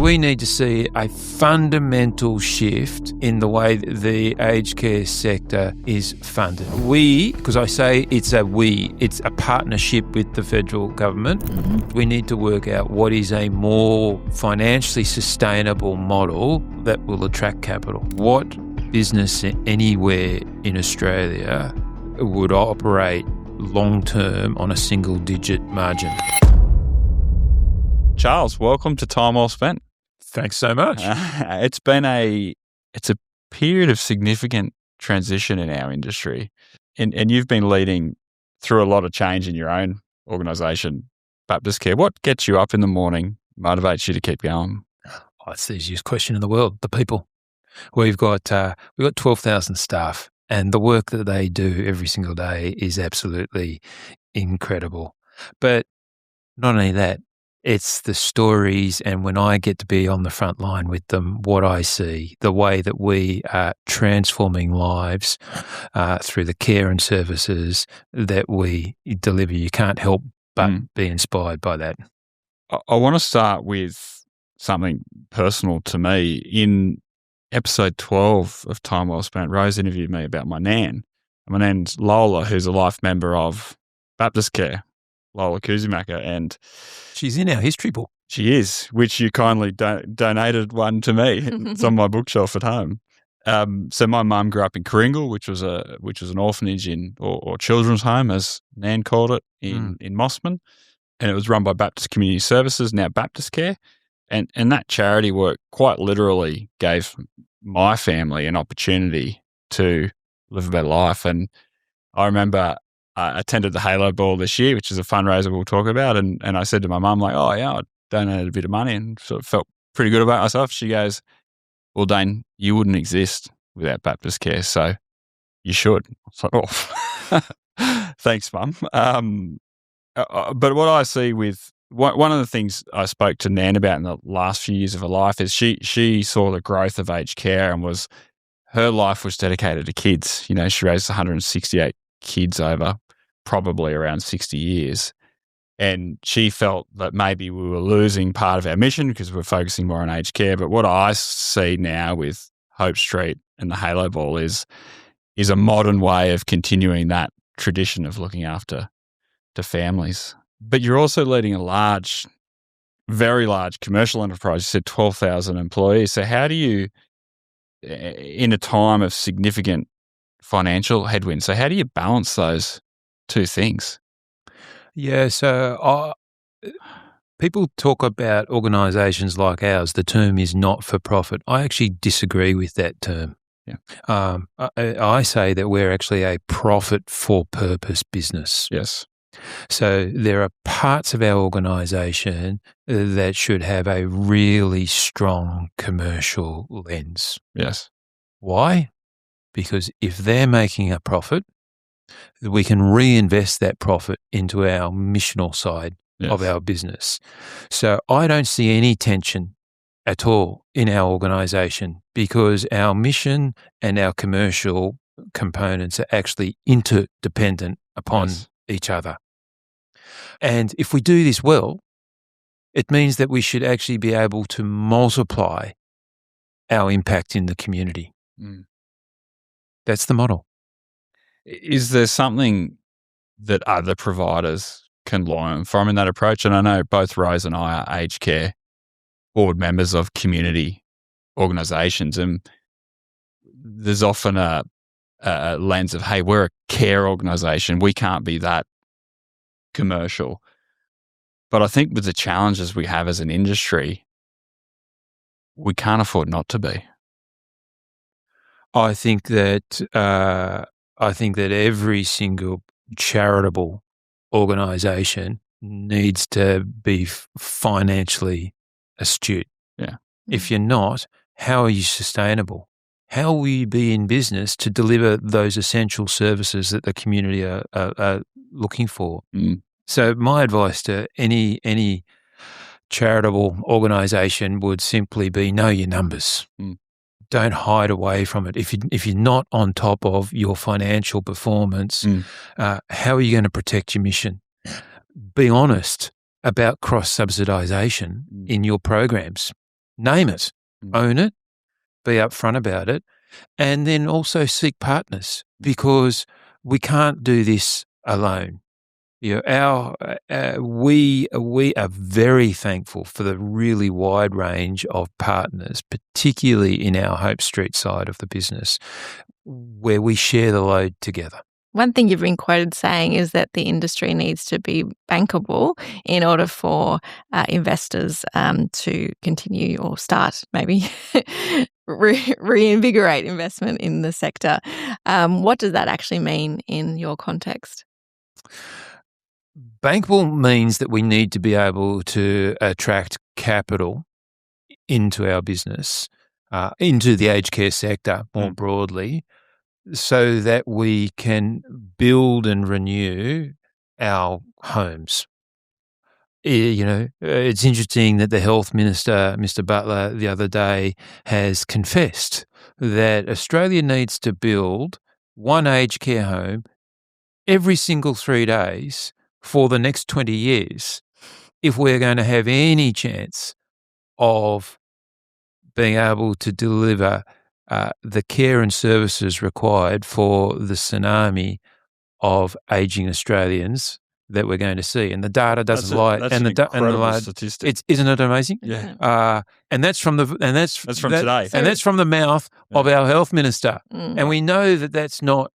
we need to see a fundamental shift in the way that the aged care sector is funded. Because I say it's a partnership with the federal government. We need to work out what is a more financially sustainable model that will attract capital. What business anywhere in Australia would operate long-term on a single-digit margin? Charles, welcome to Time Well Spent. Thanks so much. It's a period of significant transition in our industry, and you've been leading through a lot of change in your own organisation, BaptistCare. What gets you up in the morning, motivates you to keep going? Oh, it's the easiest question in the world. The people. We've got 12,000 staff, and the work that they do every single day is absolutely incredible. But not only that, it's the stories, and when I get to be on the front line with them, what I see, the way that we are transforming lives through the care and services that we deliver. You can't help but be inspired by that. I want to start with something personal to me. In episode 12 of Time Well Spent, Rose interviewed me about my nan. My nan's Lola, who's a life member of BaptistCare, Lola Kuzimaka, and she's in our history book. She is, which you kindly donated one to me. It's on my bookshelf at home. So my mum grew up in Kooringal, which was an orphanage or children's home, as Nan called it, in Mossman, and it was run by Baptist Community Services, now BaptistCare, and that charity work quite literally gave my family an opportunity to live a better life. And I remember I attended the Halo Ball this year, which is a fundraiser we'll talk about, and I said to my mum, like, oh, yeah, I donated a bit of money and sort of felt pretty good about myself. She goes, well, Dane, you wouldn't exist without BaptistCare, so you should. I was like, oh, thanks, Mum. But what I see with one of the things I spoke to Nan about in the last few years of her life is she saw the growth of aged care and her life was dedicated to kids. You know, she raised 168 kids over probably around 60 years. And she felt that maybe we were losing part of our mission because we're focusing more on aged care. But what I see now with Hope Street and the Halo Ball is a modern way of continuing that tradition of looking after families. But you're also leading a very large commercial enterprise. You said 12,000 employees. So how do you, in a time of significant financial headwinds, so how do you balance those two things? Yeah, so people talk about organisations like ours. The term is not-for-profit. I actually disagree with that term. Yeah. I say that we're actually a profit-for-purpose business. Yes. So there are parts of our organisation that should have a really strong commercial lens. Yes. Why? Because if they're making a profit, we can reinvest that profit into our missional side of our business. So I don't see any tension at all in our organisation because our mission and our commercial components are actually interdependent upon each other. And if we do this well, it means that we should actually be able to multiply our impact in the community. That's the model. Is there something that other providers can learn from in that approach? And I know both Rose and I are aged care board members of community organisations, and there's often a lens of, hey, we're a care organisation. We can't be that commercial. But I think with the challenges we have as an industry, we can't afford not to be. I think that every single charitable organisation needs to be financially astute. Yeah. If you're not, how are you sustainable? How will you be in business to deliver those essential services that the community are looking for? So my advice to any charitable organisation would simply be know your numbers. Don't hide away from it. If you're not on top of your financial performance, how are you going to protect your mission? Be honest about cross-subsidisation in your programs. name it, own it, be upfront about it, and then also seek partners, because we can't do this alone. We are very thankful for the really wide range of partners, particularly in our Hope Street side of the business, where we share the load together. One thing you've been quoted saying is that the industry needs to be bankable in order for investors to continue or start, maybe reinvigorate investment in the sector. What does that actually mean in your context? Bankable means that we need to be able to attract capital into our business, into the aged care sector more broadly, so that we can build and renew our homes. It's interesting that the Health Minister, Mr. Butler, the other day has confessed that Australia needs to build one aged care home every single 3 days for the next 20 years if we're going to have any chance of being able to deliver the care and services required for the tsunami of ageing Australians that we're going to see. And the data doesn't lie. That's an incredible statistic. Isn't it amazing? Yeah. And that's from today. And that's from the mouth of our health minister. And we know that that's not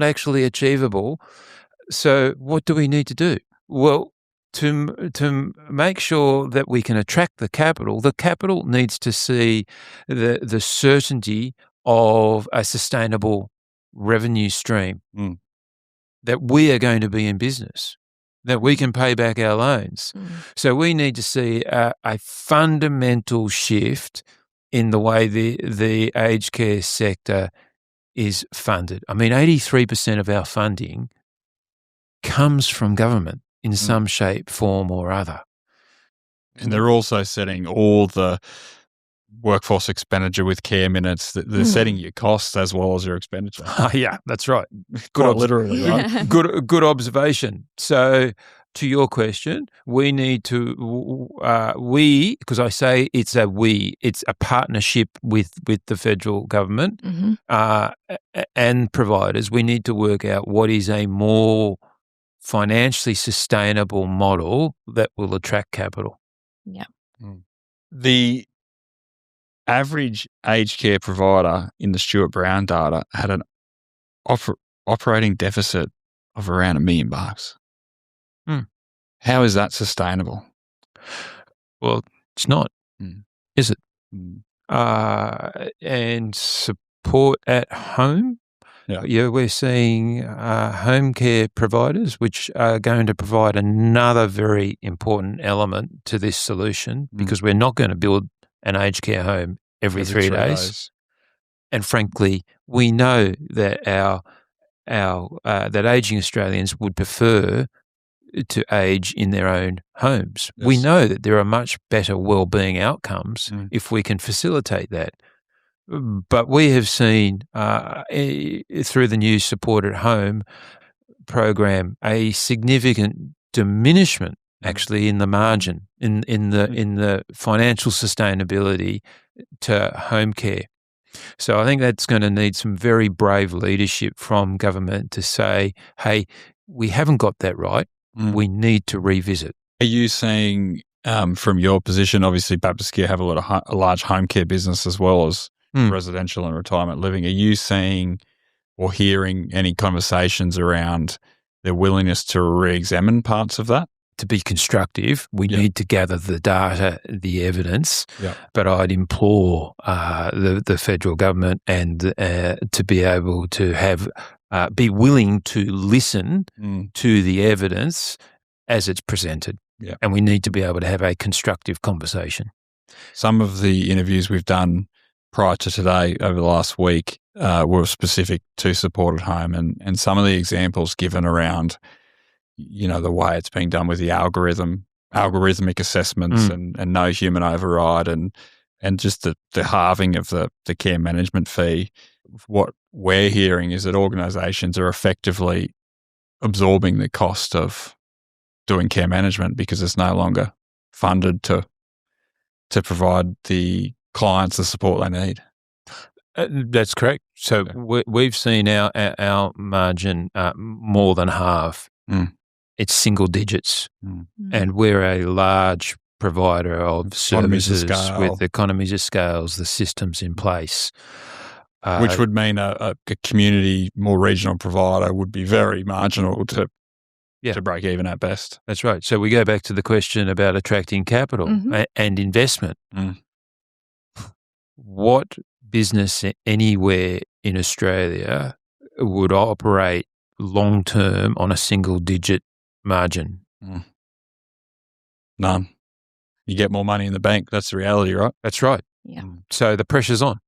actually achievable. So what do we need to do? Well, to make sure that we can attract the capital needs to see the certainty of a sustainable revenue stream, that we are going to be in business, that we can pay back our loans. So we need to see a fundamental shift in the way the aged care sector is funded. I mean, 83% of our funding comes from government in some shape, form or other. And they're also setting all the workforce expenditure with care minutes. They're setting your costs as well as your expenditure. Yeah, that's right. Quite literally, right? Good observation. So to your question, we need to, because I say it's a partnership with the federal government and providers. We need to work out what is a more financially sustainable model that will attract capital. Yeah. The average aged care provider in the Stuart Brown data had an operating deficit of around $1 million. How is that sustainable? Well, it's not, is it? And support at home. Yeah, we're seeing home care providers, which are going to provide another very important element to this solution, because we're not going to build an aged care home every 3 days. And frankly, we know that that ageing Australians would prefer to age in their own homes. Yes. We know that there are much better wellbeing outcomes if we can facilitate that. But we have seen through the new Support at Home program a significant diminishment actually in the margin, in the financial sustainability to home care. So I think that's going to need some very brave leadership from government to say, hey, we haven't got that right. We need to revisit. Are you saying from your position, obviously BaptistCare have a large home care business as well as residential and retirement living. Are you seeing or hearing any conversations around their willingness to re-examine parts of that? To be constructive, we need to gather the data, the evidence, but I'd implore the federal government and to be able to have be willing to listen to the evidence as it's presented. Yeah. And we need to be able to have a constructive conversation. Some of the interviews we've done prior to today over the last week were specific to Support at Home, and some of the examples given around, you know, the way it's being done with the algorithmic assessments and no human override and just the halving of the care management fee. What we're hearing is that organisations are effectively absorbing the cost of doing care management because it's no longer funded to to provide the clients the support they need. That's correct. So we've seen our margin more than half. It's single digits, and we're a large provider of services with economies of scales, the systems in place. Which would mean a community, more regional provider would be very marginal to break even at best. That's right. So we go back to the question about attracting capital and investment. What business anywhere in Australia would operate long-term on a single-digit margin? None. You get more money in the bank. That's the reality, right? That's right. Yeah. So the pressure's on.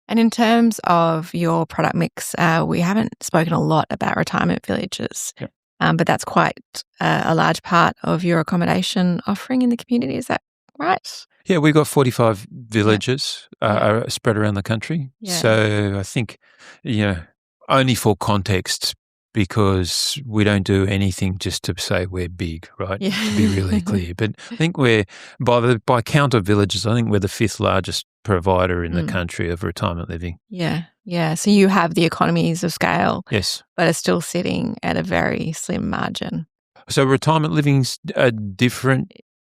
And in terms of your product mix, we haven't spoken a lot about retirement villages, but that's quite a large part of your accommodation offering in the community. Is that right? Yeah, we've got 45 villages spread around the country. Yeah. So I think, only for context, because we don't do anything just to say we're big, right? Yeah. To be really clear. But I think we're, by count of villages, I think we're the 5th largest provider in the country of retirement living. Yeah, yeah. So you have the economies of scale. Yes. But are still sitting at a very slim margin. So retirement living's a different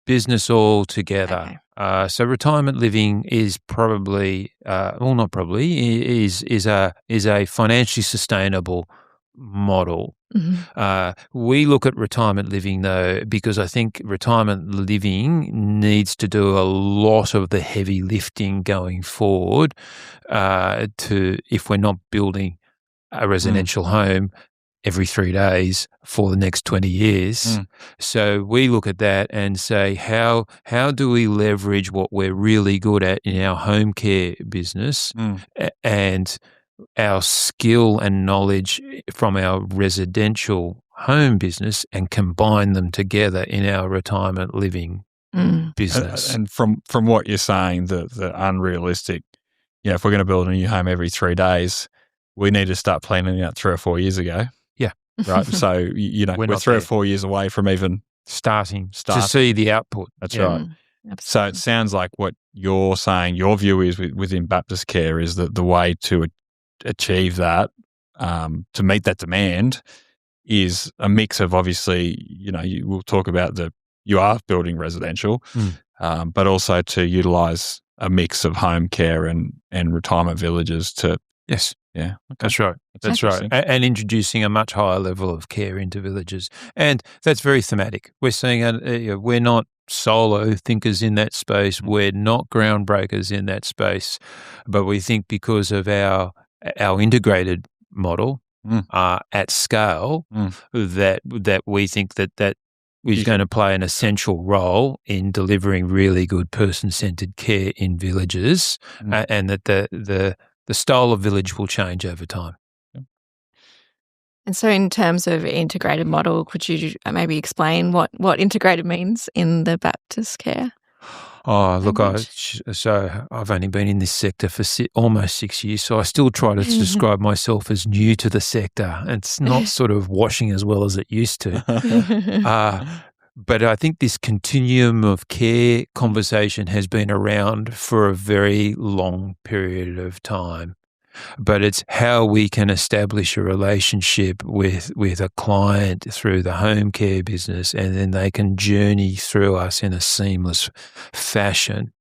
business altogether. Okay. So retirement living is probably, not probably, is a financially sustainable model. We look at retirement living though, because I think retirement living needs to do a lot of the heavy lifting going forward if we're not building a residential home every 3 days for the next 20 years. So we look at that and say, how do we leverage what we're really good at in our home care business and our skill and knowledge from our residential home business and combine them together in our retirement living business. And from what you're saying, the unrealistic, if we're going to build a new home every 3 days, we need to start planning that 3 or 4 years ago. Yeah. Right. So, we're 3 or 4 years away from even starting to see the output. That's right. Absolutely. So it sounds like what you're saying, your view is within BaptistCare is that the way to achieve that, to meet that demand, is a mix of obviously, we'll talk about you are building residential, but also to utilise a mix of home care and retirement villages to. Yes. Yeah. Okay. That's right. That's right. And introducing a much higher level of care into villages. And that's very thematic. We're seeing we're not solo thinkers in that space. We're not groundbreakers in that space. But we think because of our integrated model at scale, that we think that is going to play an essential role in delivering really good person-centered care in villages, and that the style of village will change over time. And so in terms of integrated model, could you maybe explain what integrated means in the BaptistCare? Oh, look, I've only been in this sector for almost 6 years, so I still try to describe myself as new to the sector. It's not sort of washing as well as it used to. But I think this continuum of care conversation has been around for a very long period of time. But it's how we can establish a relationship with a client through the home care business, and then they can journey through us in a seamless fashion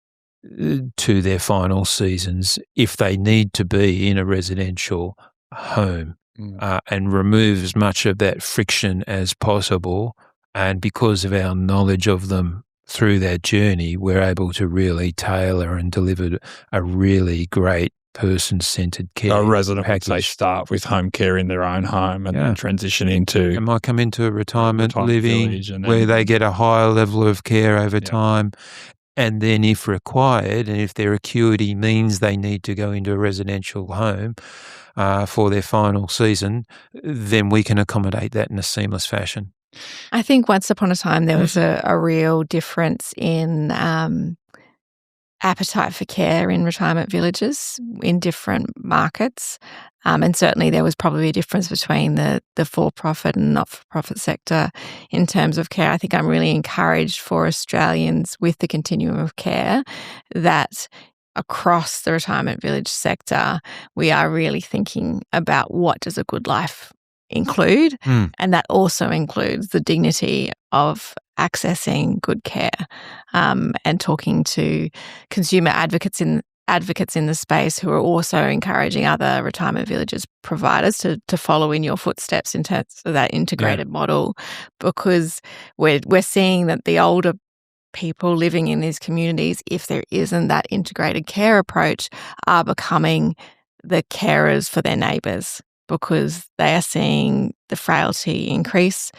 to their final seasons if they need to be in a residential home, and remove as much of that friction as possible. And because of our knowledge of them through that journey, we're able to really tailor and deliver a really great person-centered care. A resident would say start with home care in their own home and then transition into. It might come into a retirement living where they get a higher level of care over time. And then if required, and if their acuity means they need to go into a residential home for their final season, then we can accommodate that in a seamless fashion. I think once upon a time there was a real difference in appetite for care in retirement villages in different markets. And certainly there was probably a difference between the for-profit and not-for-profit sector in terms of care. I think I'm really encouraged for Australians with the continuum of care that across the retirement village sector, we are really thinking about what does a good life include, and that also includes the dignity of accessing good care, and talking to consumer advocates in the space who are also encouraging other retirement villages providers to follow in your footsteps in terms of that integrated model, because we're seeing that the older people living in these communities, if there isn't that integrated care approach, are becoming the carers for their neighbours because they are seeing the frailty increase.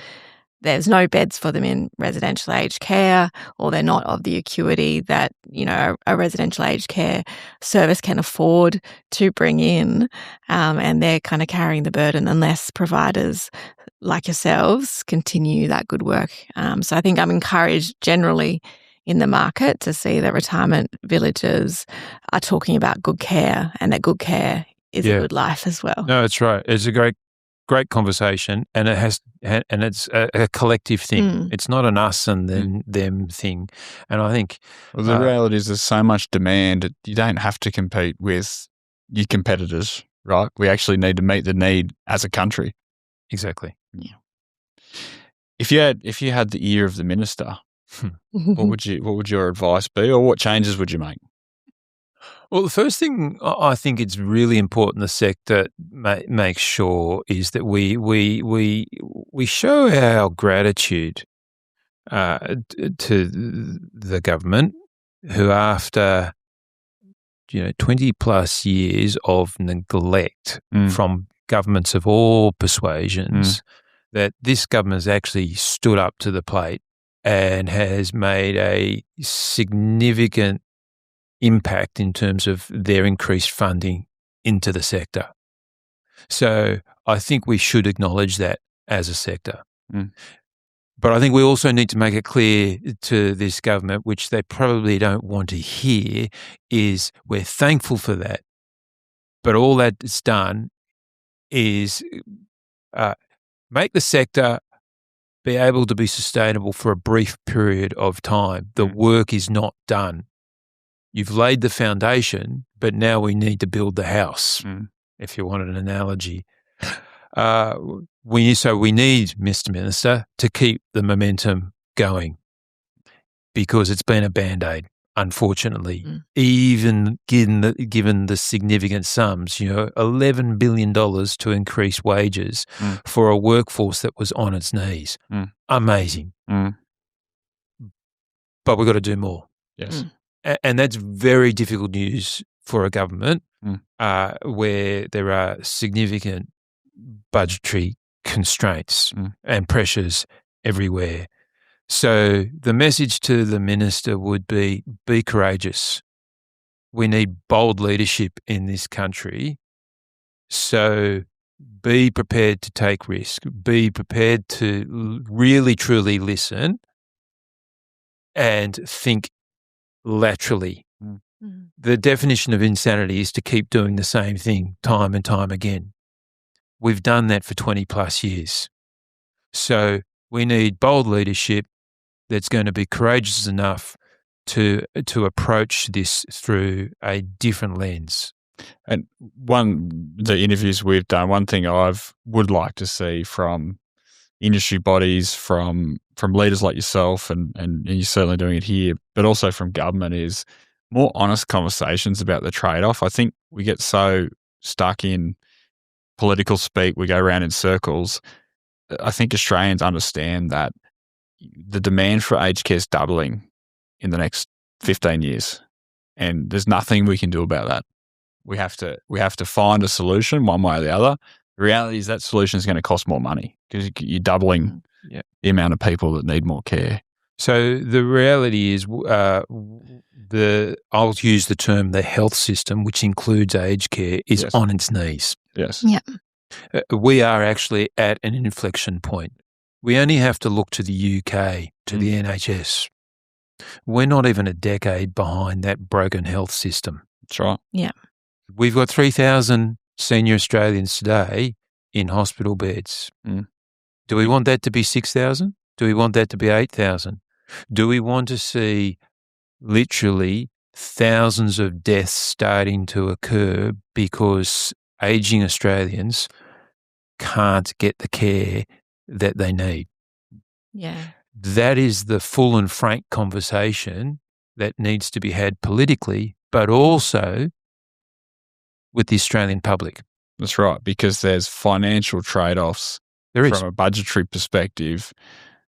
There's no beds for them in residential aged care, or they're not of the acuity that, a residential aged care service can afford to bring in, and they're kind of carrying the burden unless providers like yourselves continue that good work. So I think I'm encouraged generally in the market to see that retirement villages are talking about good care, and that good care is a good life as well. No, that's right. It's a great conversation, and it's a collective thing. It's not an us and them thing. And I think the reality is there's so much demand. You don't have to compete with your competitors, right? We actually need to meet the need as a country. Exactly. Yeah. If you had the ear of the minister, what would your advice be, or what changes would you make? Well, the first thing I think it's really important the sector makes sure is that we show our gratitude to the government, who after 20 plus years of neglect from governments of all persuasions, that this government has actually stood up to the plate and has made a significant impact in terms of their increased funding into the sector. So I think we should acknowledge that as a sector. But I think we also need to make it clear to this government, which they probably don't want to hear, is we're thankful for that. But all that's done is make the sector be able to be sustainable for a brief period of time. The work is not done. You've laid the foundation, but now we need to build the house, if you wanted an analogy. We need, Mr. Minister, to keep the momentum going, because it's been a Band-Aid, unfortunately, even given the significant sums, $11 billion to increase wages for a workforce that was on its knees. Amazing. But we've got to do more. Yes. And that's very difficult news for a government where there are significant budgetary constraints and pressures everywhere. So the message to the minister would be courageous. We need bold leadership in this country. So be prepared to take risk. Be prepared to really, truly listen and think laterally. The definition of insanity is to keep doing the same thing time and time again. We've done that for 20 plus years. So we need bold leadership that's going to be courageous enough to approach this through a different lens. And the interviews we've done, one thing would like to see from industry bodies, from leaders like yourself, and you're certainly doing it here, but also from government, is more honest conversations about the trade-off. I think we get so stuck in political speak, we go around in circles. I think Australians understand that the demand for aged care is doubling in the next 15 years, and there's nothing we can do about that. We have to find a solution one way or the other. The reality is that solution is going to cost more money because you're doubling the amount of people that need more care. So the reality is I'll use the term the health system, which includes aged care, is on its knees. Yes. Yeah. We are actually at an inflection point. We only have to look to the UK, to the NHS. We're not even a decade behind that broken health system. That's right. Yeah. We've got 3,000 senior Australians today in hospital beds. Mm. Do we want that to be 6,000? Do we want that to be 8,000? Do we want to see literally thousands of deaths starting to occur because ageing Australians can't get the care that they need? Yeah. That is the full and frank conversation that needs to be had politically, but also with the Australian public. That's right, because there's financial trade-offs from a budgetary perspective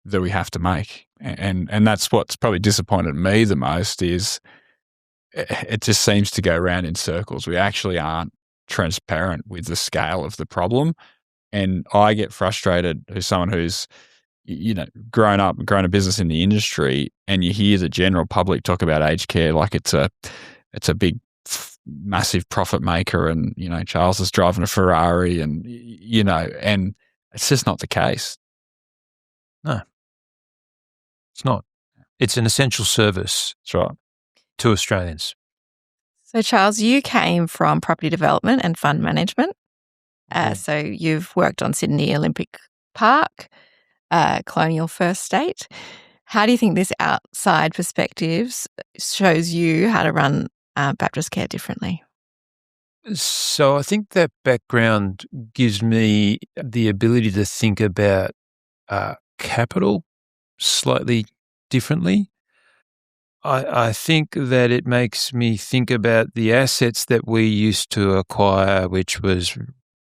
that we have to make. And that's what's probably disappointed me the most is it just seems to go around in circles. We actually aren't transparent with the scale of the problem. And I get frustrated as someone who's, grown up and grown a business in the industry, and you hear the general public talk about aged care like it's a big, massive profit maker, and Charles is driving a Ferrari, and and it's just not the case. No, it's not. It's an essential service. That's right. To Australians. So, Charles, you came from property development and fund management. So you've worked on Sydney Olympic Park, Colonial First State. How do you think this outside perspectives shows you how to run BaptistCare differently? So I think that background gives me the ability to think about capital slightly differently. I think that it makes me think about the assets that we used to acquire, which was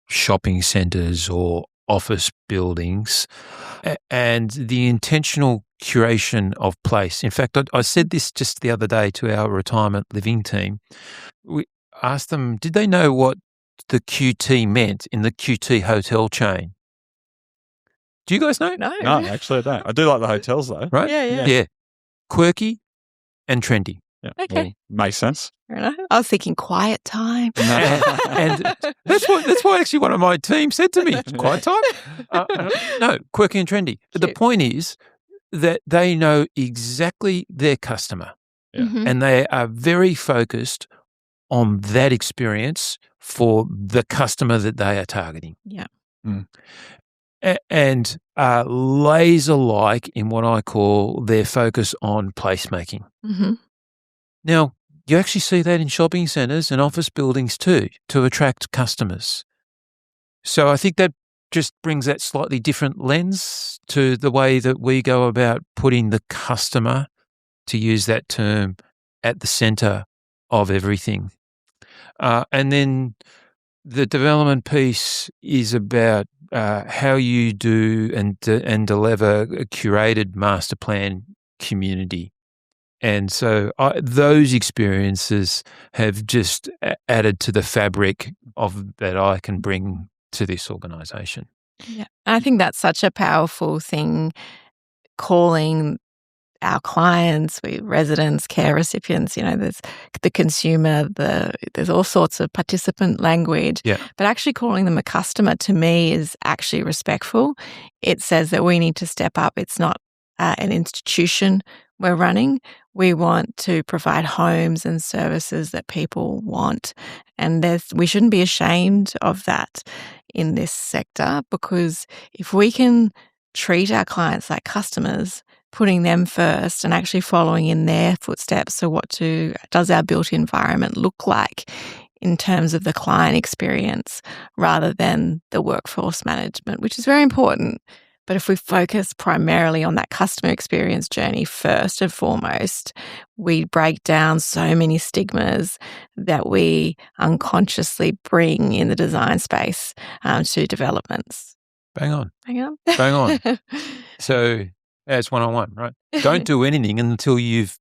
shopping centres or office buildings, and the intentional curation of place. In fact, I said this just the other day to our retirement living team. We asked them, did they know what the QT meant in the QT hotel chain? Do you guys know? No, actually I don't. I do like the hotels though. Right? Yeah. Quirky and trendy. Yeah. Okay. Well, makes sense. Fair enough. I was thinking quiet time. And that's why actually one of my team said to me, quiet time? No, quirky and trendy. But the point is that they know exactly their customer, and they are very focused on that experience for the customer that they are targeting. Yeah. And are laser-like in what I call their focus on placemaking. Mm-hmm. Now, you actually see that in shopping centres and office buildings too, to attract customers. So I think that just brings that slightly different lens to the way that we go about putting the customer, to use that term, at the centre of everything. And then the development piece is about how you do and deliver a curated master plan community. And so those experiences have just added to the fabric of that I can bring to this organisation. Yeah, I think that's such a powerful thing, calling our clients, residents, care recipients, there's the consumer, there's all sorts of participant language. Yeah. But actually calling them a customer, to me, is actually respectful. It says that we need to step up. It's not an institution we're running. We want to provide homes and services that people want. And we shouldn't be ashamed of that in this sector, because if we can treat our clients like customers, putting them first and actually following in their footsteps. So does our built environment look like in terms of the client experience rather than the workforce management, which is very important. But if we focus primarily on that customer experience journey first and foremost, we break down so many stigmas that we unconsciously bring in the design space to developments. Bang on. So that's one-on-one, right? Don't do anything until you've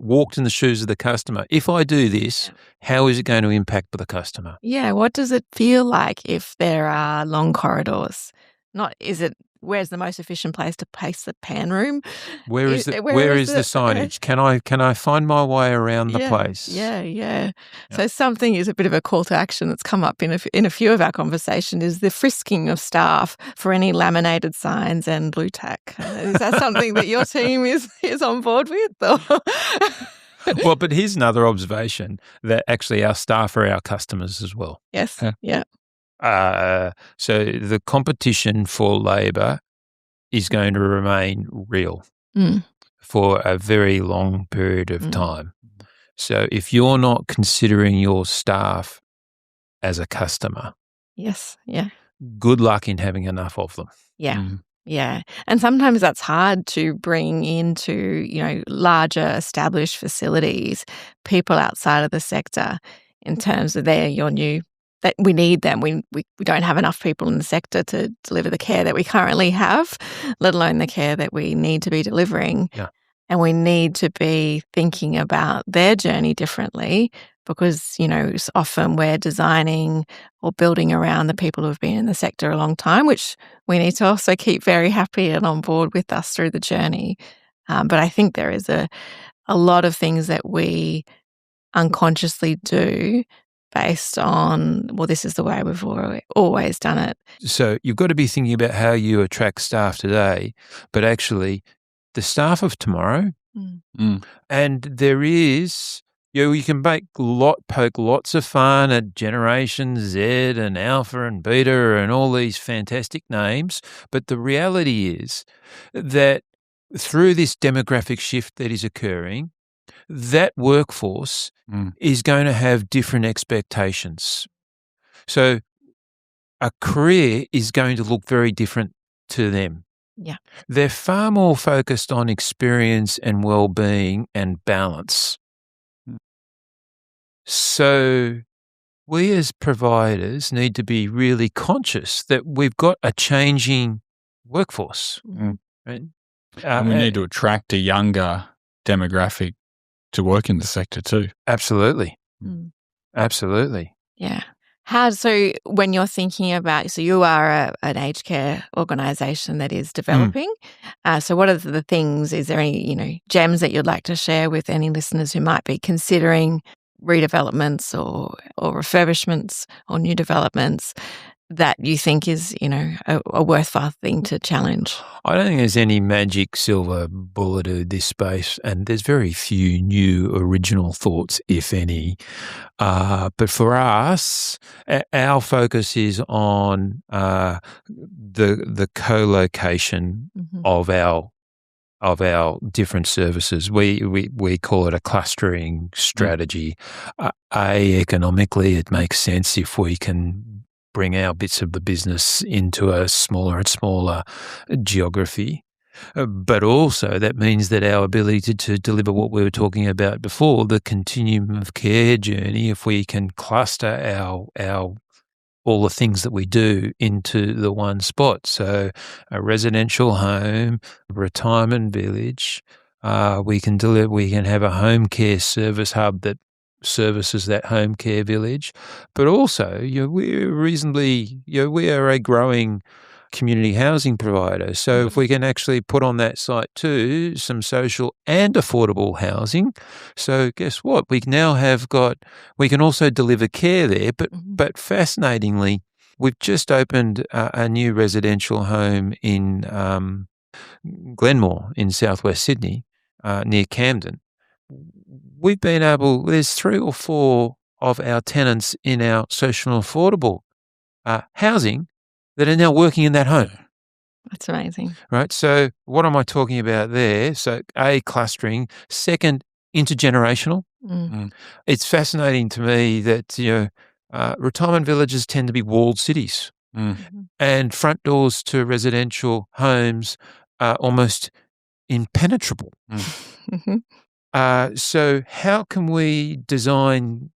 walked in the shoes of the customer. If I do this, how is it going to impact the customer? Yeah, what does it feel like if there are long corridors? Is it where's the most efficient place to place the pan room? Where is the signage? Can I find my way around the place? Yeah. So something is a bit of a call to action that's come up in a few of our conversations is the frisking of staff for any laminated signs and blue tack. Is that something that your team is on board with? Well, but here's another observation, that actually our staff are our customers as well. Yes. Yeah. So the competition for labour is going to remain real for a very long period of time. So if you're not considering your staff as a customer, yes, yeah, good luck in having enough of them. Yeah. Yeah. And sometimes that's hard to bring into, larger established facilities, people outside of the sector in terms of that we need them. We don't have enough people in the sector to deliver the care that we currently have, let alone the care that we need to be delivering. Yeah. And we need to be thinking about their journey differently because, often we're designing or building around the people who've been in the sector a long time, which we need to also keep very happy and on board with us through the journey. But I think there is a lot of things that we unconsciously do based on, well, this is the way we've always done it. So you've got to be thinking about how you attract staff today, but actually the staff of tomorrow. And there is, you can poke lots of fun at Generation Z and Alpha and Beta and all these fantastic names, but the reality is that through this demographic shift that is occurring, that workforce is going to have different expectations. So a career is going to look very different to them. Yeah. They're far more focused on experience and well-being and balance. So we as providers need to be really conscious that we've got a changing workforce. Right? And we need to attract a younger demographic to work in the sector too. Absolutely. Absolutely. Yeah. So when you're thinking about, so you are an aged care organisation that is developing. So what are the things, is there any, gems that you'd like to share with any listeners who might be considering redevelopments or refurbishments or new developments that you think is, a worthwhile thing to challenge? I don't think there's any magic silver bullet to this space, and there's very few new original thoughts, if any. But for us, our focus is on the co-location of our different services. We call it a clustering strategy. Economically, it makes sense if we can bring our bits of the business into a smaller and smaller geography. But also that means that our ability to deliver what we were talking about before, the continuum of care journey, if we can cluster all the things that we do into the one spot. So a residential home, a retirement village, we can have a home care service hub that services that home care village, but also we are a growing community housing provider. So if we can actually put on that site too some social and affordable housing, so guess what? We now we can also deliver care there, but fascinatingly, we've just opened a new residential home in Glenmore in southwest Sydney, near Camden. We've been there's 3 or 4 of our tenants in our social and affordable housing that are now working in that home. That's amazing. Right. So what am I talking about there? So clustering. Second, intergenerational. It's fascinating to me that, retirement villages tend to be walled cities and front doors to residential homes are almost impenetrable. So how can we design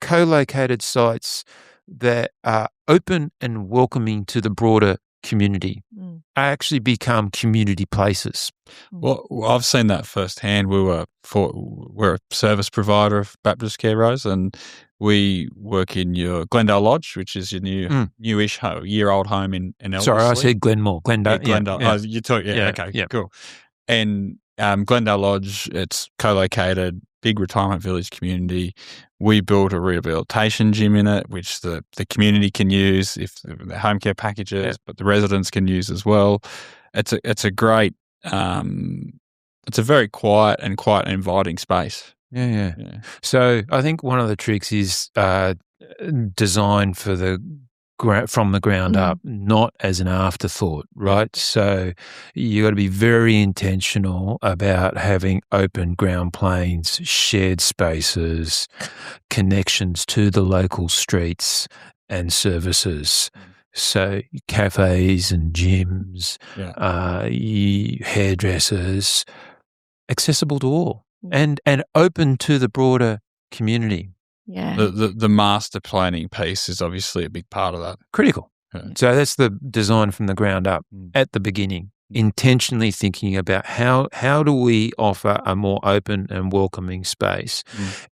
co-located sites that are open and welcoming to the broader community actually become community places. Well, I've seen that firsthand. We're a service provider of BaptistCare, Rose, and we work in your Glendale Lodge, which is your newish year-old home in Ellerslie. Sorry, I said Glenmore. Glendale. Yeah, Glendale. Yeah. Oh, you talk. Yeah, okay, cool. And Glendale Lodge, it's co-located, big retirement village community. We built a rehabilitation gym in it, which the community can use if the home care packages, but the residents can use as well. It's a great, it's a very quiet and quite inviting space. Yeah. So I think one of the tricks is design from the ground up, not as an afterthought, right? So you got to be very intentional about having open ground planes, shared spaces, connections to the local streets and services. So cafes and gyms, hairdressers, accessible to all and open to the broader community. Yeah. The master planning piece is obviously a big part of that. Critical. Yeah. So that's the design from the ground up at the beginning, intentionally thinking about how do we offer a more open and welcoming space?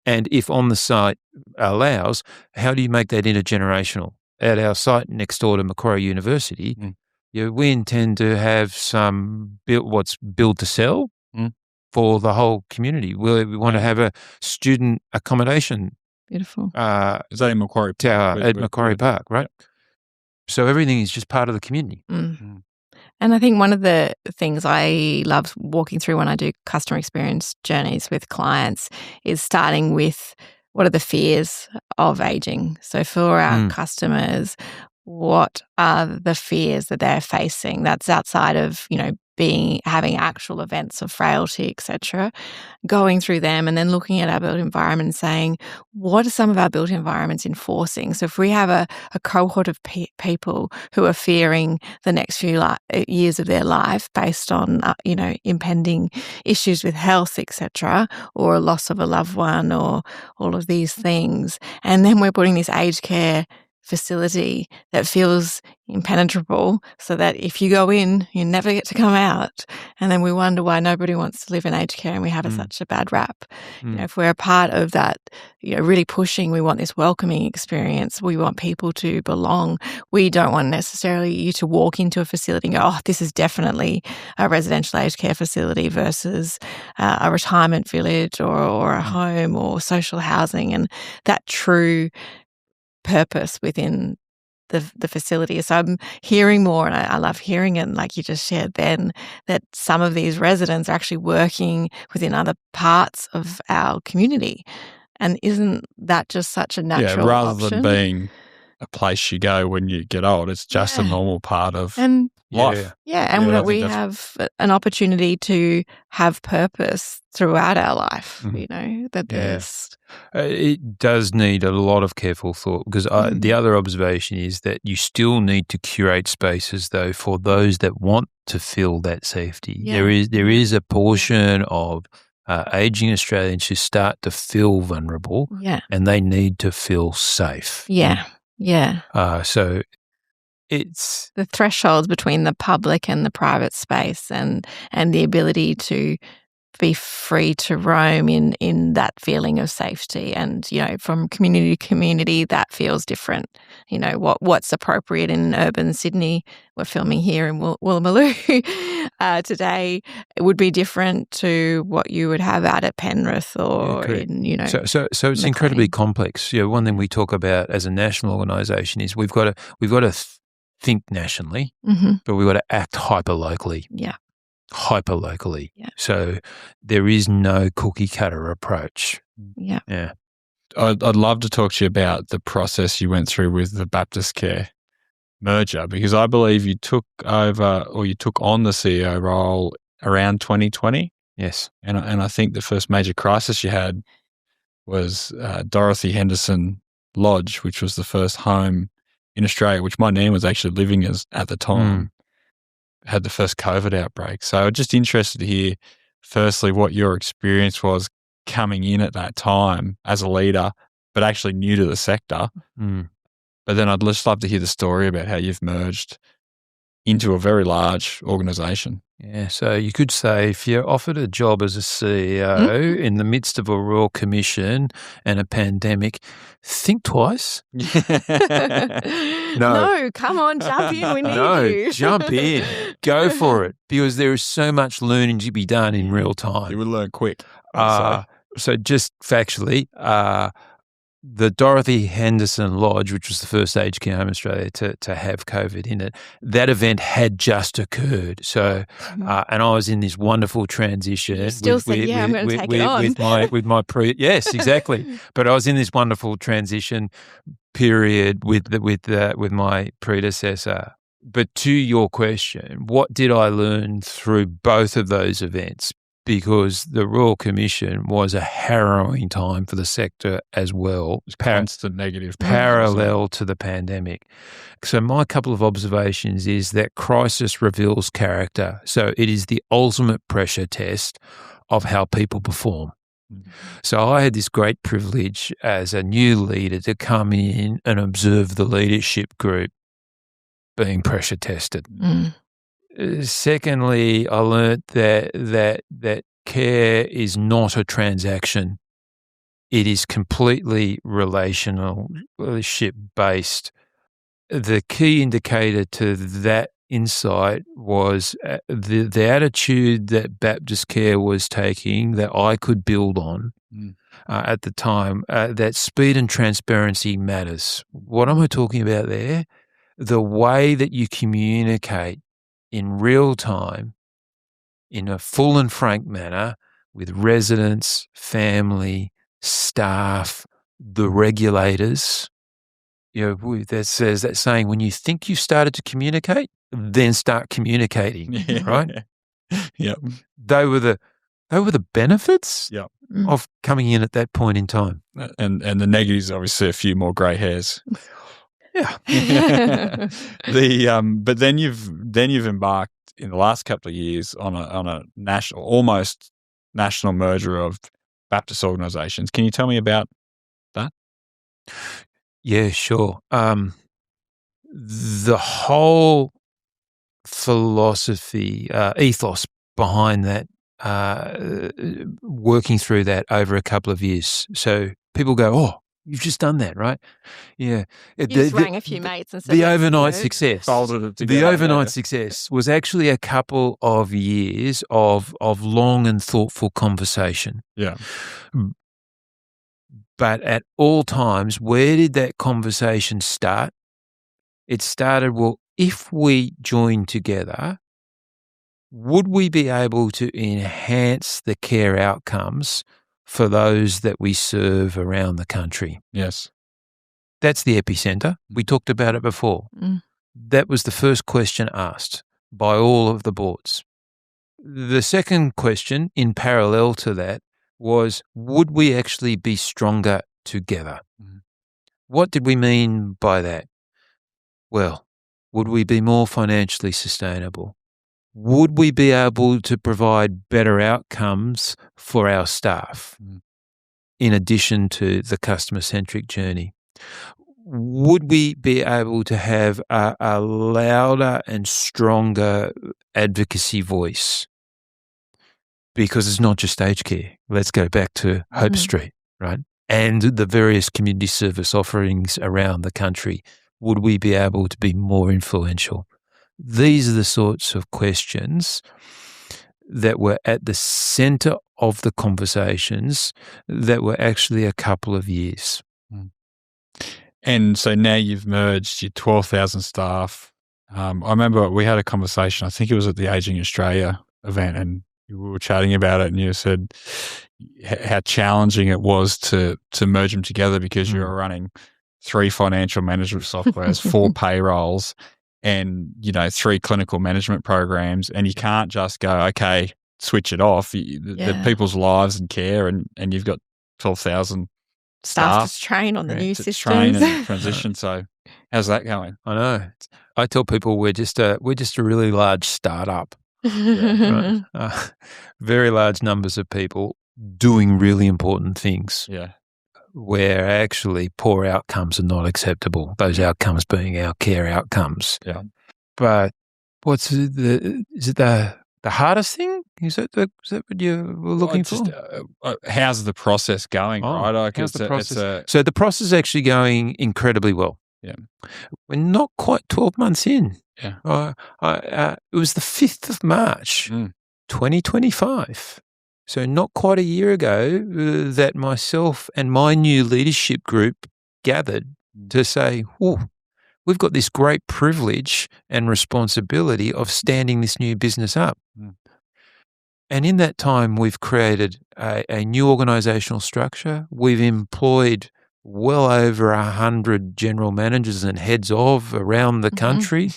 And if on the site allows, how do you make that intergenerational? At our site next door to Macquarie University, we intend to have some build to sell for the whole community. We want to have a student accommodation. Beautiful. Is that in Macquarie Tower at Macquarie Park, right? So everything is just part of the community. And I think one of the things I love walking through when I do customer experience journeys with clients is starting with what are the fears of aging. So for our customers, what are the fears that they're facing? That's outside of, having actual events of frailty, etc., going through them and then looking at our built environment and saying, what are some of our built environments enforcing? So if we have a cohort of people who are fearing the next few years of their life based on, impending issues with health, etc., or a loss of a loved one or all of these things, and then we're putting this aged care facility that feels impenetrable so that if you go in, you never get to come out. And then we wonder why nobody wants to live in aged care and we have such a bad rap. If we're a part of that, really pushing, we want this welcoming experience. We want people to belong. We don't want necessarily you to walk into a facility and go, oh, this is definitely a residential aged care facility versus a retirement village or a home or social housing. And that true purpose within the facility. So I'm hearing more, and I love hearing it, like you just shared then, that some of these residents are actually working within other parts of our community. And isn't that just such a natural rather option? than being a place you go when you get old, it's just a normal part of life. And we have an opportunity to have purpose throughout our life, that there's... It does need a lot of careful thought because the other observation is that you still need to curate spaces, though, for those that want to feel that safety. Yeah. There is a portion of aging Australians who start to feel vulnerable and they need to feel safe. So it's the thresholds between the public and the private space and the ability to be free to roam in that feeling of safety. And, from community to community, that feels different. What's appropriate in urban Sydney, we're filming here in Woolloomooloo today, it would be different to what you would have out at Penrith or in, So it's incredibly complex. One thing we talk about as a national organisation is we've got to think nationally, but we've got to act hyper-locally. Hyper-locally. So there is no cookie-cutter approach. I'd love to talk to you about the process you went through with the BaptistCare merger, because I believe you took on the CEO role around 2020. Yes. And I think the first major crisis you had was Dorothy Henderson Lodge, which was the first home in Australia, which my nan was actually living as at the time. Had the first COVID outbreak. So I'm just interested to hear, firstly, what your experience was coming in at that time as a leader, but actually new to the sector. But then I'd just love to hear the story about how you've merged into a very large organisation. Yeah, so you could say if you're offered a job as a CEO in the midst of a Royal Commission and a pandemic, think twice. No, come on, jump in. We need you. Jump in. Go for it, because there is so much learning to be done in real time. You will learn quick. So just factually, the Dorothy Henderson Lodge, which was the first aged care home in Australia to have COVID in it, that event had just occurred. So, and I was in this wonderful transition. You still said, I'm going to take it on. Yes, exactly. But I was in this wonderful transition period with my predecessor. But to your question, what did I learn through both of those events? Because the Royal Commission was a harrowing time for the sector as well. Constant negative. Parallel to the pandemic. So my couple of observations is that crisis reveals character. So it is the ultimate pressure test of how people perform. So I had this great privilege as a new leader to come in and observe the leadership group being pressure tested. Secondly, I learned that care is not a transaction. It is completely relationship based. The key indicator to that insight was the attitude that BaptistCare was taking that I could build on at the time, that speed and transparency matters. What am I talking about there? The way that you communicate in real time, in a full and frank manner, with residents, family, staff, the regulators. That says that saying, when you think you've started to communicate, then start communicating, right? Yep. They were the benefits of coming in at that point in time. And the negatives, obviously, a few more grey hairs. Yeah. But then you've embarked in the last couple of years on a national, almost national merger of Baptist organisations. Can you tell me about that? Yeah, sure. The whole philosophy, ethos behind that, working through that over a couple of years. So people go, "Oh, you've just done that, right?" Yeah. You just rang a few mates and said, the overnight success. Folded it together. The overnight success was actually a couple of years of long and thoughtful conversation. Yeah. But at all times, where did that conversation start? It started, well, if we join together, would we be able to enhance the care outcomes for those that we serve around the country? Yes. That's the epicenter. We talked about it before. That was the first question asked by all of the boards. The second question, in parallel to that, was, would we actually be stronger together? What did we mean by that? Well, would we be more financially sustainable? Would we be able to provide better outcomes for our staff in addition to the customer-centric journey? Would we be able to have a louder and stronger advocacy voice? Because it's not just aged care. Let's go back to Hope Street, right? And the various community service offerings around the country. Would we be able to be more influential? These are the sorts of questions that were at the centre of the conversations that were actually a couple of years. And so now you've merged your 12,000 staff. I remember we had a conversation, I think it was at the Ageing Australia event, and we were chatting about it, and you said how challenging it was to merge them together because you were running 3 financial management softwares, 4 payrolls, and 3 clinical management programs, and you can't just go, okay, switch it off. The people's lives and care, and you've got 12,000 staff to train on the new systems. Train and transition. So how's that going? I know. I tell people we're just a really large startup. Right? Very large numbers of people doing really important things. Yeah. Where actually poor outcomes are not acceptable. Those outcomes being our care outcomes. Yeah. But Is it the hardest thing? Is that what you were looking for? How's the process going, right? Like how's the process? So the process is actually going incredibly well. Yeah. We're not quite 12 months in. Yeah. It was the 5th of March, 2025. So not quite a year ago that myself and my new leadership group gathered to say, we've got this great privilege and responsibility of standing this new business up. And in that time, we've created a new organisational structure. We've employed well over 100 general managers and heads of around the country.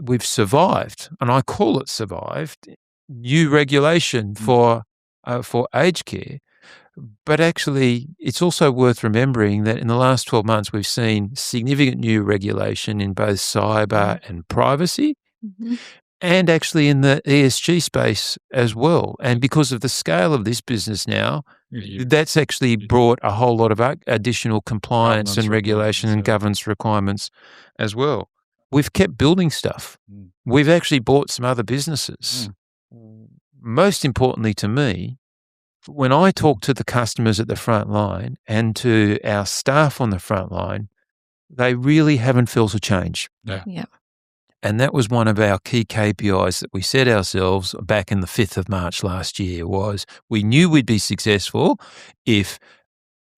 We've survived, and I call it survived, new regulation for aged care. But actually, it's also worth remembering that in the last 12 months, we've seen significant new regulation in both cyber and privacy, and actually in the ESG space as well. And because of the scale of this business now, that's actually brought a whole lot of additional compliance and regulation and governance requirements as well. We've kept building stuff. We've actually bought some other businesses. Most importantly to me, when I talk to the customers at the front line and to our staff on the front line, they really haven't felt a change. Yeah. And that was one of our key KPIs that we set ourselves back in the 5th of March last year, was we knew we'd be successful if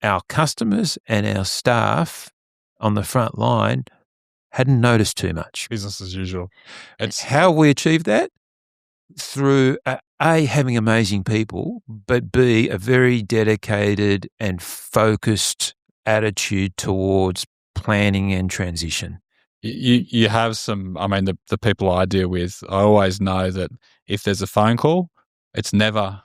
our customers and our staff on the front line hadn't noticed too much. Business as usual. It's how we achieved that? Through A, having amazing people, but B, a very dedicated and focused attitude towards planning and transition. You have some, I mean, the people I deal with, I always know that if there's a phone call, it's never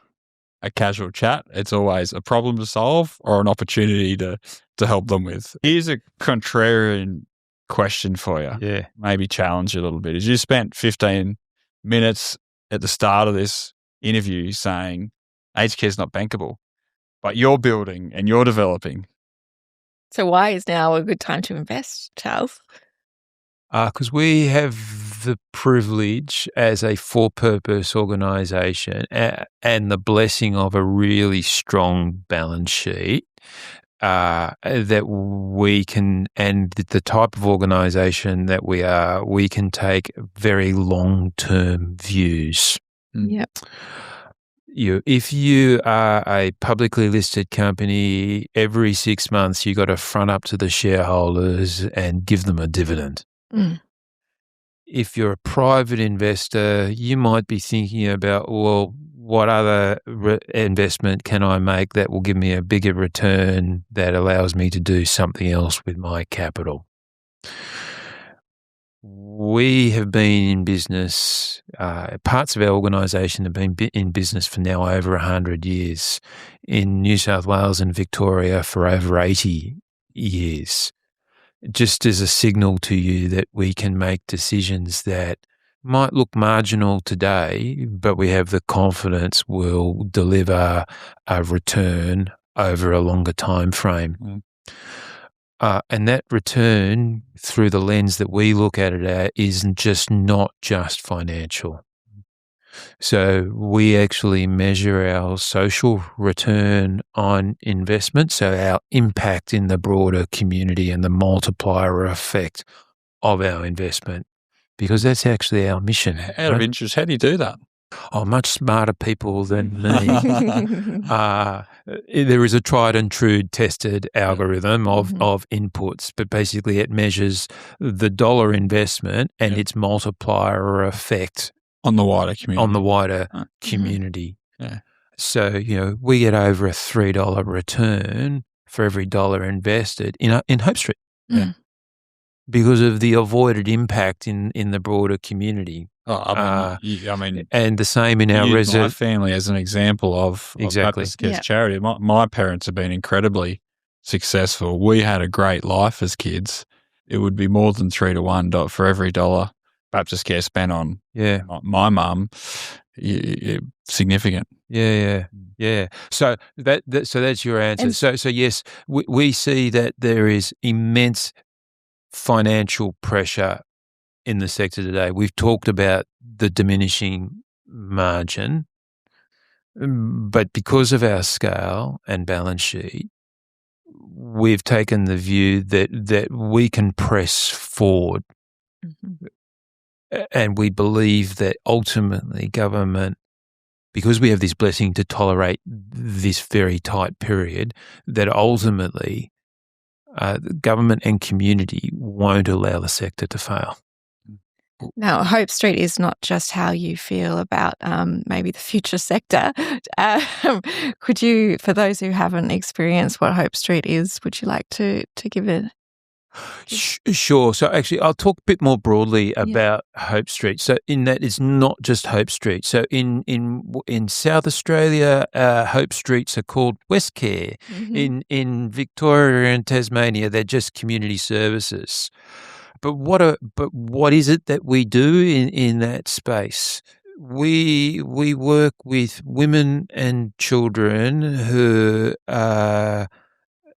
a casual chat. It's always a problem to solve or an opportunity to help them with. Here's a contrarian question for you. Yeah. Maybe challenge you a little bit. As you spent 15 minutes at the start of this interview saying aged care is not bankable, but you're building and you're developing. So why is now a good time to invest, Charles? Because we have the privilege as a for-purpose organisation and the blessing of a really strong balance sheet that we can, and the type of organisation that we are, we can take very long-term views. Yep. If you are a publicly listed company, every 6 months you got to front up to the shareholders and give them a dividend. If you're a private investor, you might be thinking about, well, what other investment can I make that will give me a bigger return that allows me to do something else with my capital? We have been in business, parts of our organisation have been in business for now over 100 years. In New South Wales and Victoria for over 80 years. Just as a signal to you that we can make decisions that might look marginal today, but we have the confidence will deliver a return over a longer time frame. And that return, through the lens that we look at it at, is not just financial. So we actually measure our social return on investment, so our impact in the broader community and the multiplier effect of our investment, because that's actually our mission. Out of interest, how do you do that? Oh, much smarter people than me. There is a tried and true tested algorithm of inputs, but basically it measures the dollar investment and its multiplier effect on the wider community. Yeah. So, we get over a $3 return for every dollar invested in Hope Street. Yeah. Because of the avoided impact in the broader community. I mean, and the same in our my family as an example of BaptistCare's charity. My parents have been incredibly successful. We had a great life as kids. It would be more than 3 to 1 for every dollar BaptistCare spent on my mum. Significant. Yeah. So that's your answer. So yes, we see that there is immense financial pressure in the sector today. We've talked about the diminishing margin, but because of our scale and balance sheet, we've taken the view that we can press forward. Mm-hmm. And we believe that ultimately government, because we have this blessing to tolerate this very tight period, that ultimately government and community won't allow the sector to fail. Now, Hope Street is not just how you feel about maybe the future sector. Could you, for those who haven't experienced what Hope Street is, would you like to give it? Sure. So actually, I'll talk a bit more broadly about Hope Street. So in that, it's not just Hope Street. So in South Australia, Hope Streets are called BaptistCare. Mm-hmm. In Victoria and Tasmania, they're just community services. But what is it that we do in that space? We work with women and children who are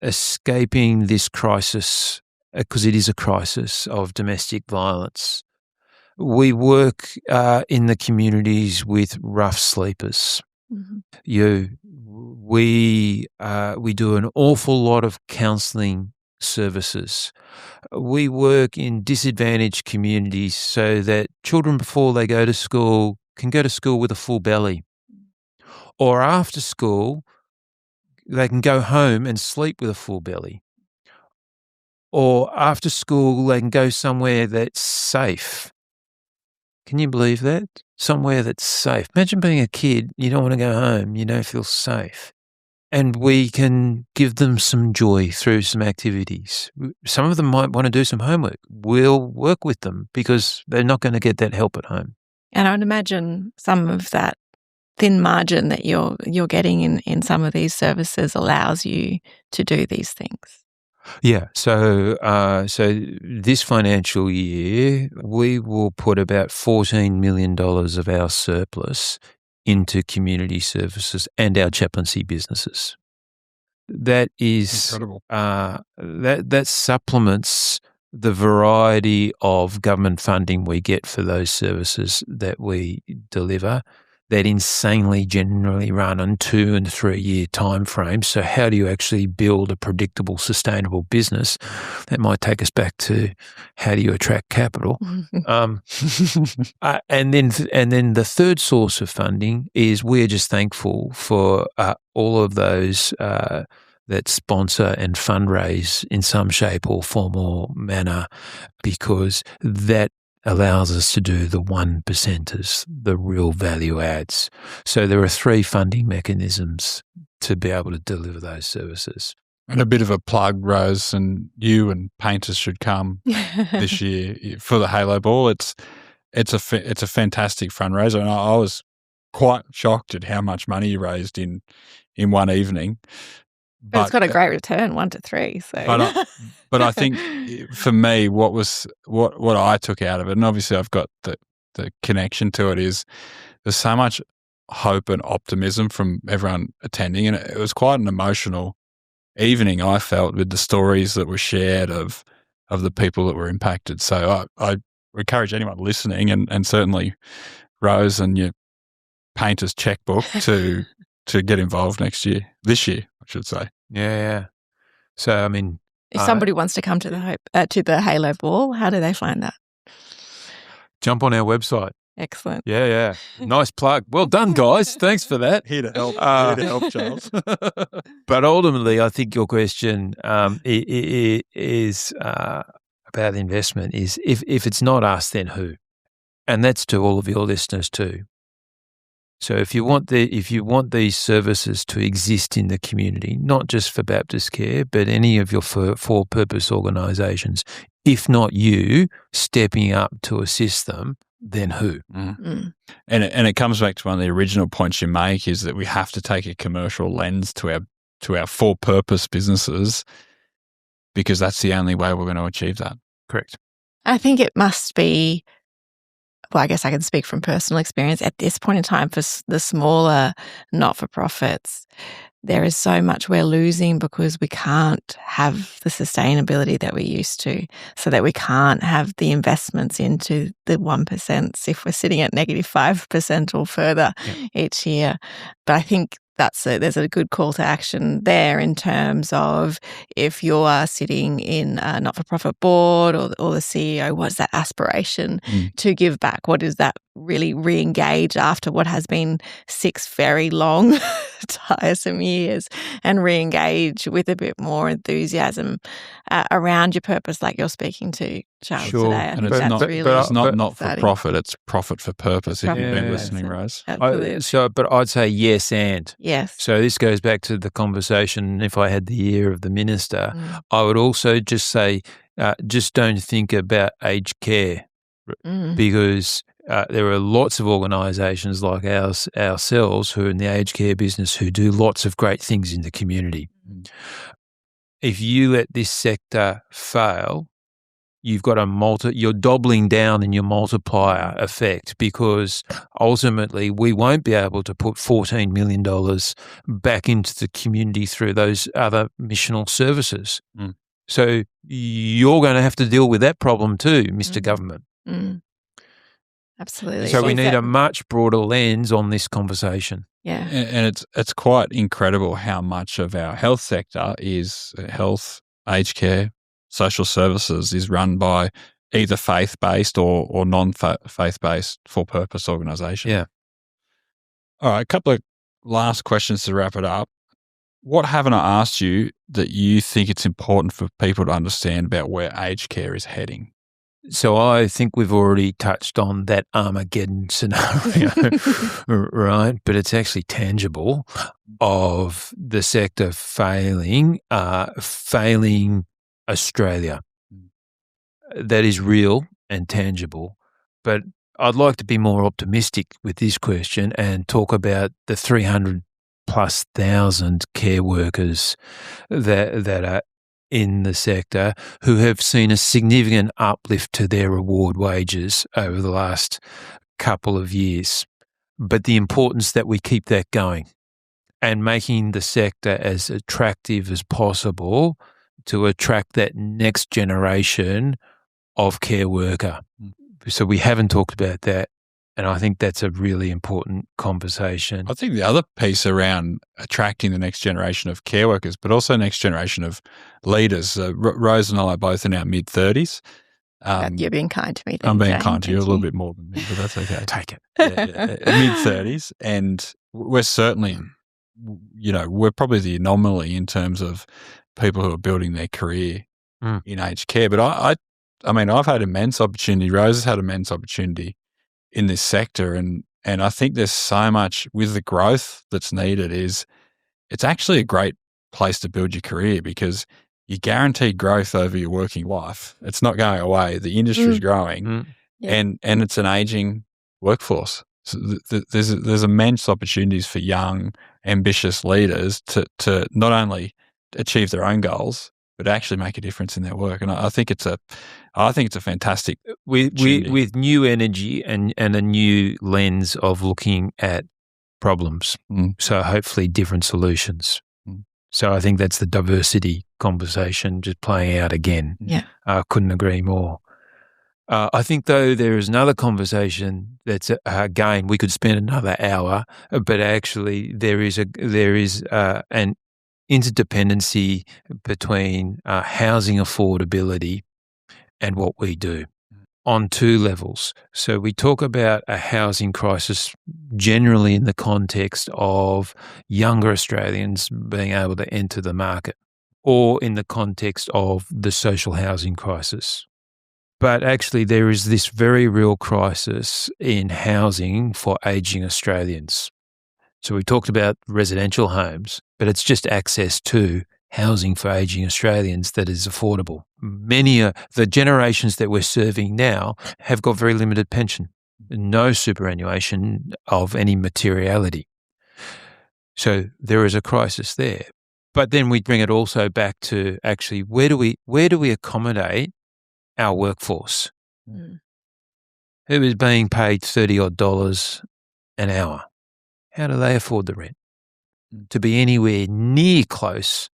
escaping this crisis, because it is a crisis of domestic violence. We work in the communities with rough sleepers. Mm-hmm. We do an awful lot of counselling services. We work in disadvantaged communities so that children, before they go to school, can go to school with a full belly. Or after school, they can go home and sleep with a full belly. Or after school, they can go somewhere that's safe. Can you believe that? Somewhere that's safe. Imagine being a kid, you don't want to go home, you don't feel safe. And we can give them some joy through some activities. Some of them might want to do some homework. We'll work with them because they're not going to get that help at home. And I would imagine some of that thin margin that you're getting in some of these services allows you to do these things. Yeah. So this financial year, we will put about $14 million of our surplus into community services and our chaplaincy businesses. That is incredible. That supplements the variety of government funding we get for those services that we deliver, that insanely generally run on 2 and 3 year time frames. So how do you actually build a predictable, sustainable business? That might take us back to how do you attract capital? And then the third source of funding is we're just thankful for all of those that sponsor and fundraise in some shape or form or manner, because that allows us to do the 1%ers, the real value adds. So there are 3 funding mechanisms to be able to deliver those services. And a bit of a plug, Rose, and you and painters should come this year for the Halo Ball. It's a fantastic fundraiser, and I was quite shocked at how much money you raised in one evening. But it's got a great return, 1 to 3. So, but I think for me, what I took out of it, and obviously I've got the connection to it, is there's so much hope and optimism from everyone attending, and it was quite an emotional evening, I felt, with the stories that were shared of the people that were impacted. So I encourage anyone listening, and certainly Rose and your painter's checkbook to get involved this year, I should say. Yeah. So, I mean, if somebody wants to come to the Halo Ball, how do they find that? Jump on our website. Excellent. Yeah. Nice plug. Well done, guys. Thanks for that. Here to help, Charles. But ultimately, I think your question is about investment is if it's not us, then who? And that's to all of your listeners too. So if you want these services to exist in the community, not just for BaptistCare, but any of your for-purpose organisations, if not you stepping up to assist them, then who? And it comes back to one of the original points you make, is that we have to take a commercial lens to our for-purpose businesses, because that's the only way we're going to achieve that. Correct. I think it must be. Well, I guess I can speak from personal experience at this point in time for the smaller not-for-profits. there is so much we're losing because we can't have the sustainability that we used to, so that we can't have the investments into the 1% if we're sitting at negative 5% or further each year. But I think there's a good call to action there in terms of if you are sitting in a not-for-profit board or the CEO, what's that aspiration to give back? What is that really re-engage after what has been 6 very long, tiresome years, and re-engage with a bit more enthusiasm around your purpose, like you're speaking to, Charles, today. And it's not for profit, it's profit for purpose, if you've been listening, Rose. But I'd say yes and. Yes. So this goes back to the conversation, if I had the ear of the minister, I would also just say, just don't think about aged care because there are lots of organisations like ourselves who are in the aged care business who do lots of great things in the community. If you let this sector fail, you've got you're doubling down in your multiplier effect, because ultimately we won't be able to put $14 million back into the community through those other missional services. So you're going to have to deal with that problem too, Mr. Government. Absolutely. So we need a much broader lens on this conversation. Yeah. And it's quite incredible how much of our health sector is health, aged care, social services is run by either faith-based or non-faith-based for-purpose organisations. Yeah. All right, a couple of last questions to wrap it up. What haven't I asked you that you think it's important for people to understand about where aged care is heading? So I think we've already touched on that Armageddon scenario, right? But it's actually tangible of the sector failing Australia. That is real and tangible. But I'd like to be more optimistic with this question and talk about the 300,000+ care workers that are in the sector who have seen a significant uplift to their award wages over the last couple of years. But the importance that we keep that going and making the sector as attractive as possible to attract that next generation of care worker. So we haven't talked about that. And I think that's a really important conversation. I think the other piece around attracting the next generation of care workers, but also next generation of leaders. Rose and I are both in our mid-30s. You're being kind to me. I'm being kind to you a little bit more than me, but that's okay. Take it. Mid-30s. And we're certainly, we're probably the anomaly in terms of people who are building their career in aged care. But I mean, I've had immense opportunity. Rose has had immense opportunity in this sector. And I think there's so much with the growth that's needed it's actually a great place to build your career because you guaranteed growth over your working life. It's not going away. The industry's growing and it's an aging workforce. So there's immense opportunities for young, ambitious leaders to not only achieve their own goals, but actually make a difference in their work. And I think it's a fantastic with new energy and a new lens of looking at problems. So hopefully different solutions. So I think that's the diversity conversation just playing out again. Yeah, I couldn't agree more. I think though there is another conversation that's again we could spend another hour, but actually there is an interdependency between housing affordability and what we do on 2 levels. So we talk about a housing crisis generally in the context of younger Australians being able to enter the market or in the context of the social housing crisis. But actually there is this very real crisis in housing for ageing Australians. So we talked about residential homes, but it's just access to housing for ageing Australians that is affordable. Many of the generations that we're serving now have got very limited pension, no superannuation of any materiality. So there is a crisis there. But then we bring it also back to actually where do we accommodate our workforce who is being paid $30 odd an hour? How do they afford the rent? to be anywhere near close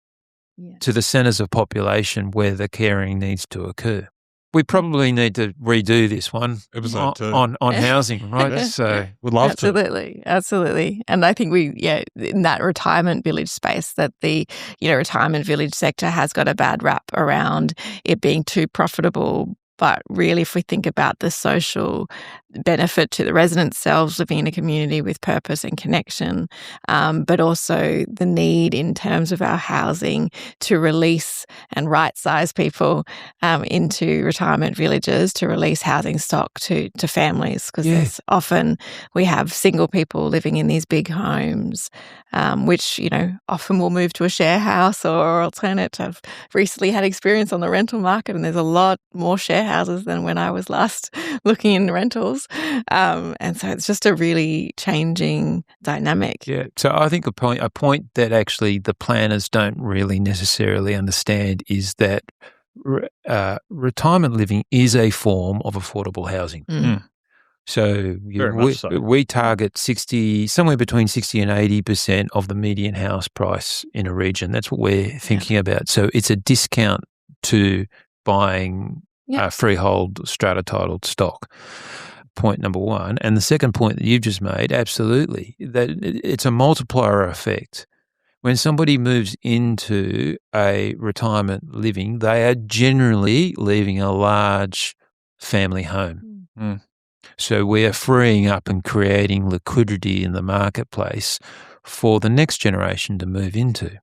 to the centres of population where the caring needs to occur. We probably need to redo this one on housing, right? Yeah. So would love to. Absolutely. And I think in that retirement village space, that the retirement village sector has got a bad rap around it being too profitable. But really, if we think about the social benefit to the residents themselves living in a community with purpose and connection, but also the need in terms of our housing to release and right-size people into retirement villages, to release housing stock to families, because often we have single people living in these big homes, which, often will move to a share house or alternate. I've recently had experience on the rental market, and there's a lot more share houses than when I was last looking in rentals. And so it's just a really changing dynamic. Yeah. So I think a point that actually the planners don't really necessarily understand is that retirement living is a form of affordable housing. So, we target somewhere between 60 and 80% of the median house price in a region. That's what we're thinking about. So it's a discount to buying freehold strata titled stock. Point number one. And the second point that you've just made, absolutely, that it's a multiplier effect. When somebody moves into a retirement living, they are generally leaving a large family home. So we are freeing up and creating liquidity in the marketplace for the next generation to move into.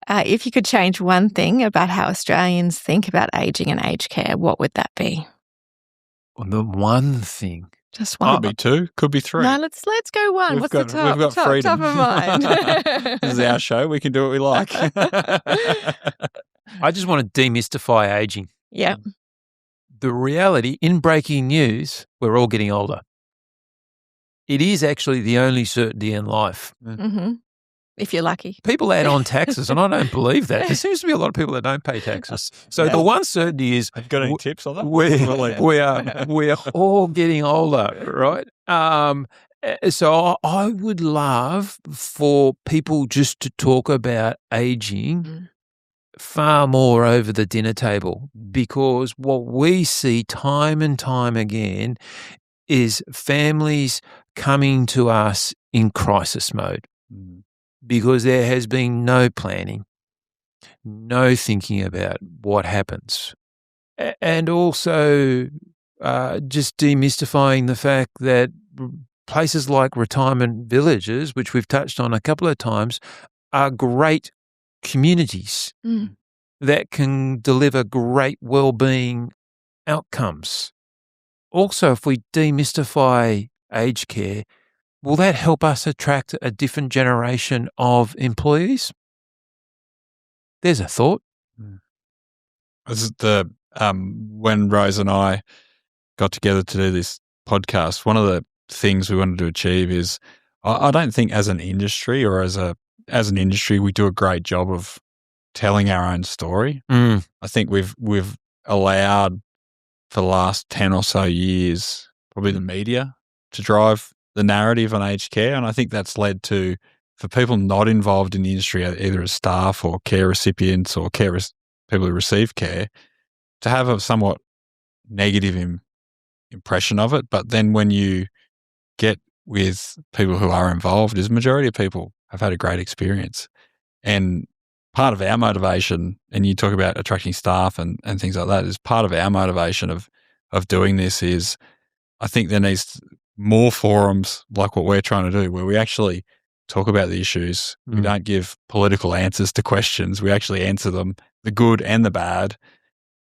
If you could change one thing about how Australians think about ageing and aged care, what would that be? Well, the one thing. Just one. Could be two, could be three. No, let's go one. What's the top? We've got freedom. Top of mind. This is our show. We can do what we like. I just want to demystify aging. Yeah. The reality, in breaking news, we're all getting older. It is actually the only certainty in life. Mm-hmm. If you're lucky. People add on taxes, and I don't believe that. There seems to be a lot of people that don't pay taxes. So the one certainty is... Have you got any tips on that? We are all getting older, right? So I would love for people just to talk about aging far more over the dinner table, because what we see time and time again is families coming to us in crisis mode because there has been no planning, no thinking about what happens, and also just demystifying the fact that places like retirement villages, which we've touched on a couple of times, are great communities that can deliver great well-being outcomes. Also, if we demystify aged care, will that help us attract a different generation of employees? There's a thought. This is when Rose and I got together to do this podcast, one of the things we wanted to achieve is I don't think as an industry or as an industry we do a great job of telling our own story. I think we've allowed for the last 10 or so years probably the media to drive the narrative on aged care, and I think that's led to, for people not involved in the industry, either as staff or care recipients or people who receive care, to have a somewhat negative impression of it. But then when you get with people who are involved, the majority of people have had a great experience. And part of our motivation, and you talk about attracting staff and things like that, is part of our motivation of doing this is I think there needs more forums like what we're trying to do, where we actually talk about the issues. We don't give political answers to questions. We actually answer them, the good and the bad,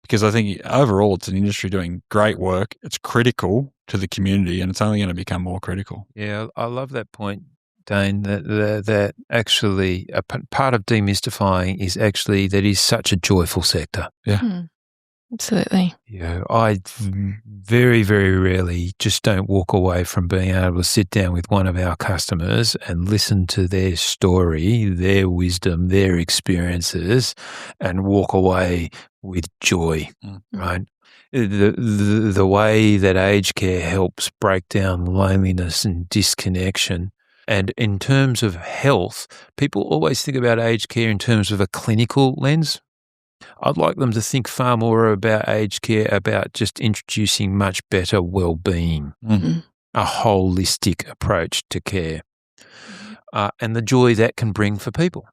because I think overall it's an industry doing great work. It's critical to the community, and it's only going to become more critical. Yeah, I love that point, Dane, that actually a part of demystifying is actually that is such a joyful sector. Yeah. Absolutely. Yeah, I very, very rarely just don't walk away from being able to sit down with one of our customers and listen to their story, their wisdom, their experiences, and walk away with joy, right? The way that aged care helps break down loneliness and disconnection And in terms of health, people always think about aged care in terms of a clinical lens. I'd like them to think far more about aged care, about just introducing much better well-being, a holistic approach to care, and the joy that can bring for people.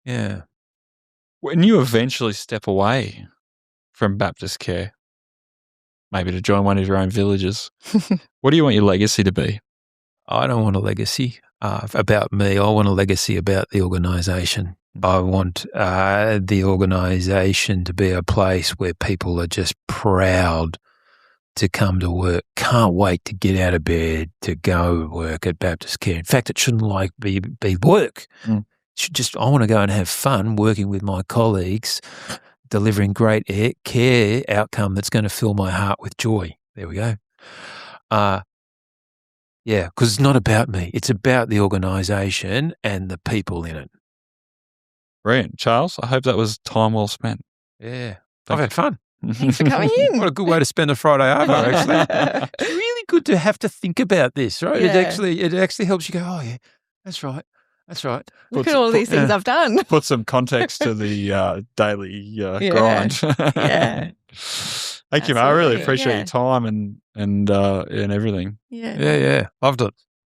Yeah. When you eventually step away from BaptistCare, maybe to join one of your own villages, what do you want your legacy to be? I don't want a legacy about me. I want a legacy about the organisation. I want the organisation to be a place where people are just proud to come to work, can't wait to get out of bed to go work at BaptistCare. In fact, it shouldn't be work. It should just, I want to go and have fun working with my colleagues, delivering great care outcome that's going to fill my heart with joy. There we go. Yeah, because it's not about me. It's about the organisation and the people in it. Brilliant. Charles, I hope that was time well spent. Yeah. I've had fun. Thanks for coming in. What a good way to spend a Friday over, actually. It's really good to have to think about this, right? Yeah. It actually helps you go, oh, yeah, that's right. That's right. Look at all these things I've done. Put some context to the daily grind. Yeah. Thank you, mate. I really appreciate your time and everything. Yeah. Yeah. Loved it.